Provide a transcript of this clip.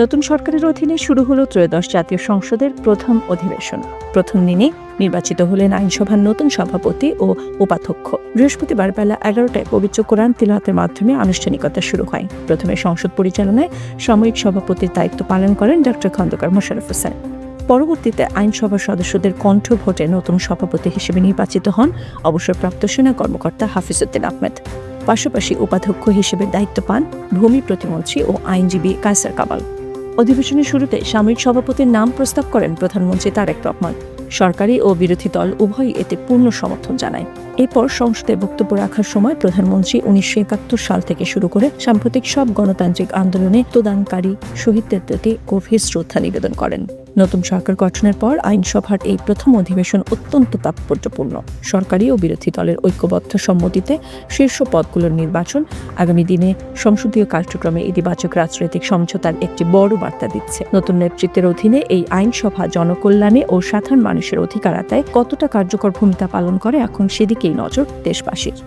নতুন সরকারের অধীনে শুরু হলো ত্রয়োদশ জাতীয় সংসদের প্রথম অধিবেশন। প্রথম দিনে নির্বাচিত হলেন আইনসভার নতুন সভাপতি ও উপাধ্যক্ষ। বৃহস্পতিবার বেলা 11টায় পবিত্র কোরআন তিলাওয়াতের মাধ্যমে আনুষ্ঠানিকতা শুরু হয়। প্রথমে সংসদ পরিচালনায় সাময়িক সভাপতির দায়িত্ব পালন করেন ডক্টর খন্দকার মোশাররফ হোসেন। পরবর্তীতে আইনসভার সদস্যদের কণ্ঠ ভোটে নতুন সভাপতি হিসেবে নির্বাচিত হন অবসরপ্রাপ্ত সেনা কর্মকর্তা হাফিজউদ্দিন আহমেদ। পাশাপাশি উপাধ্যক্ষ হিসেবে দায়িত্ব পান ভূমি প্রতিমন্ত্রী ও আইনজীবী কায়সার কামাল। অধিবেশনের শুরুতে সাময়িক সভাপতির নাম প্রস্তাব করেন প্রধানমন্ত্রী তারেক রহমান। সরকারি ও বিরোধী দল উভয়ই এতে পূর্ণ সমর্থন জানায়। এরপর সংসদে বক্তব্য রাখার সময় প্রধানমন্ত্রী 1971 সাল থেকে শুরু করে সাম্প্রতিক সব গণতান্ত্রিক আন্দোলনে প্রদানকারী শহীদদের প্রতি গভীর শ্রদ্ধা নিবেদন করেন। নতুন সরকার গঠনের পর আইনসভার এই প্রথম অধিবেশন অত্যন্ত তাৎপর্যপূর্ণ। সরকারি ও বিরোধী দলের ঐক্যবদ্ধ সম্মতিতে শীর্ষ পদগুলোর নির্বাচন আগামী দিনে সংসদীয় কার্যক্রমে ইতিবাচক রাজনৈতিক সমঝোতার একটি বড় বার্তা দিচ্ছে। নতুন নেতৃত্বের অধীনে এই আইনসভা জনকল্যাণে ও সাধারণ মানুষের অধিকার আদায়ে কতটা কার্যকর ভূমিকা পালন করে এখন সেদিকেই নজর দেশবাসীর।